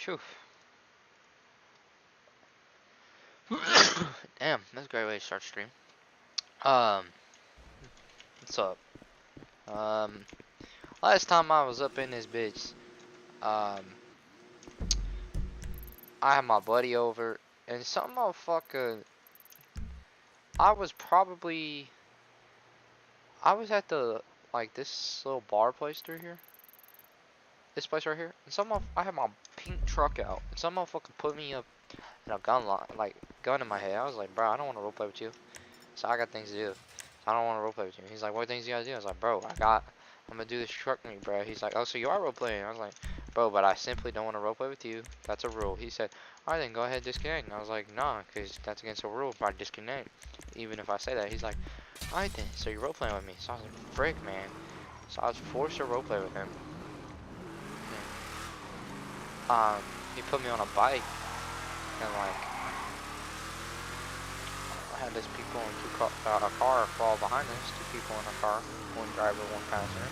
Phew. Damn, that's a great way to start stream. Um, what's up? Um, last time I was up in this bitch, um, I had my buddy over, and some motherfucker. I was at the this little bar place through here, this place right here, and I had my pink truck out, and some motherfucker put me up in a gun in my head. I was like, bro, I don't want to roleplay with you. So I got things to do. I don't want to roleplay with you. He's like, what things you gotta do? I was like, bro, I'm gonna do this truck meet, bro. He's like, oh, so you are roleplaying? I was like, bro, but I simply don't want to roleplay with you. That's a rule. He said, alright then, go ahead, disconnect. And I was like, nah, because that's against the rule if I disconnect. Even if I say that. He's like, alright then, so you're roleplaying with me. So I was like, frick, man. So I was forced to roleplay with him. And, he put me on a bike, and I had these people in a car fall behind us. Two people in a car, one driver, one passenger.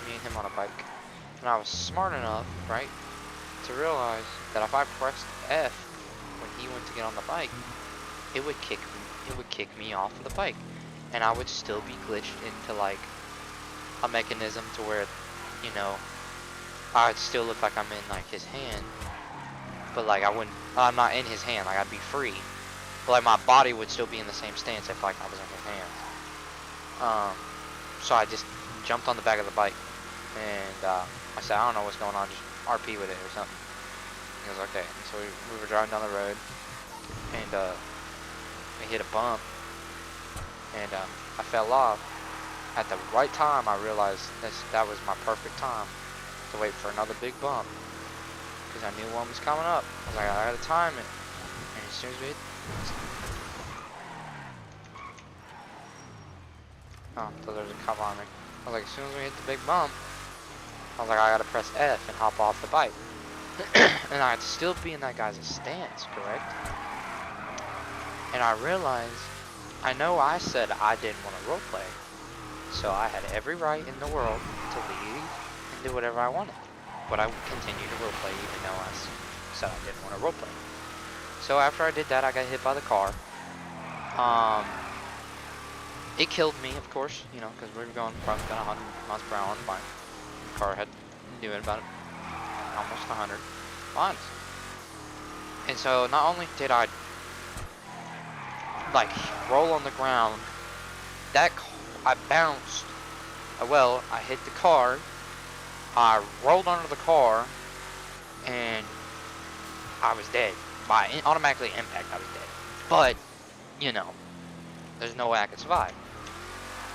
Me and him on a bike. And I was smart enough, right, to realize that if I pressed F when he went to get on the bike, it would kick me off of the bike, and I would still be glitched into a mechanism to where, I'd still look like I'm in his hand, but I'm not in his hand. I'd be free. But my body would still be in the same stance if I was in his hands. So I just jumped on the back of the bike, and I said, I don't know what's going on, just RP with it or something. He was okay. And so we were driving down the road, and we hit a bump, and I fell off. At the right time, I realized that was my perfect time to wait for another big bump, because I knew one was coming up. I was like, I gotta time it. And as soon as we hit, so there's a cop on me. I was like, as soon as we hit the big bump, I was like, I gotta press F and hop off the bike. And I'd still be in that guy's stance, correct? And I realized, I know I said I didn't want to roleplay, so I had every right in the world to leave and do whatever I wanted. But I would continue to roleplay even though I said I didn't want to roleplay. So after I did that, I got hit by the car. It killed me, of course, because we were going probably about 100 miles per hour on the bike. The car had doing about almost 100 miles. And so not only did I roll on the ground, I bounced. I hit the car. I rolled under the car, and I was dead. By automatically impact, I was dead. But, there's no way I could survive.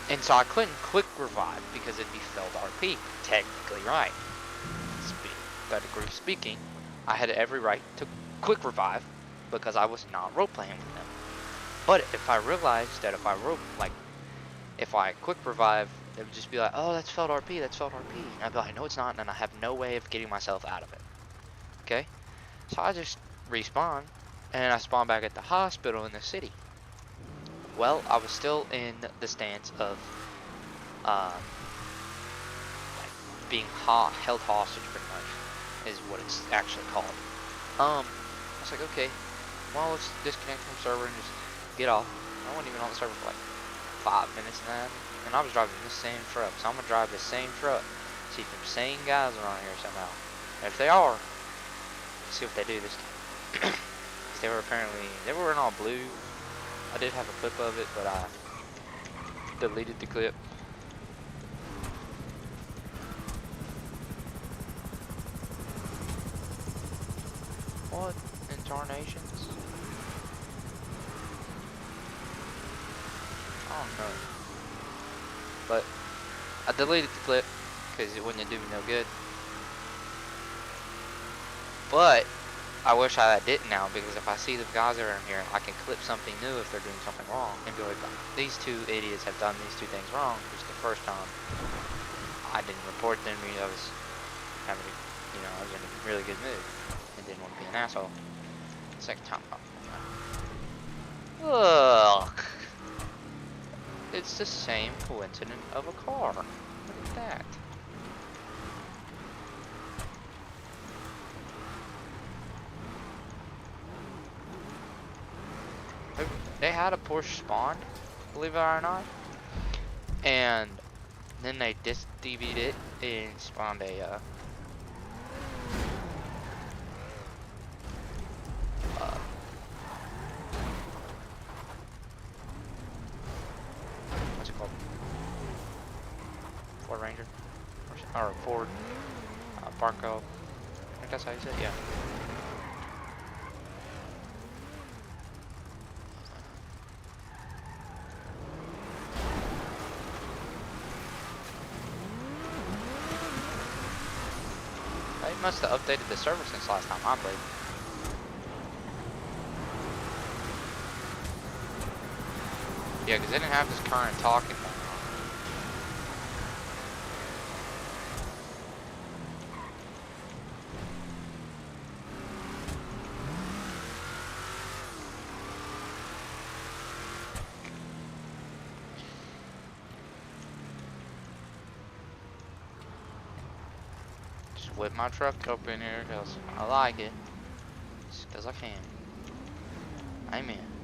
And so I couldn't quick revive because it'd be failed RP. Technically right. Better speaking, I had every right to quick revive because I was not roleplaying with them. But if I realized that if I quick revive, it would just be like, oh, that's failed RP, that's failed RP. And I'd be like, no, it's not, and I have no way of getting myself out of it. Okay? So I just respawn, and I spawn back at the hospital in the city. Well, I was still in the stance of being held hostage, pretty much, is what it's actually called. I was like, okay, well, let's disconnect from the server and just get off. I wasn't even on the server for 5 minutes and I was driving the same truck, so I'm gonna drive the same truck, see if them same guys are on here somehow. And if they are, see what they do this time. They were in all blue. I did have a clip of it, but I deleted the clip. What in tarnations? I don't know. But I deleted the clip because it wouldn't do me no good. But I wish I didn't now, because if I see the guys that are in here, I can clip something new if they're doing something wrong and be like, these two idiots have done these two things wrong. Which the first time I didn't report them because I was having, I was in a really good mood and didn't want to be an asshole. The second time, ugh, it's the same coincidence of a car. Look at that. they had a Porsche spawned, believe it or not, and then they DV'd it and spawned a what's it called? Ford Ranger, or Ford Barco. I think that's how you say it. Yeah. They must have updated the server since last time I played. Yeah, because they didn't have this current talking thing on. Just whip my truck up in here because I like it. Just because I can. Amen.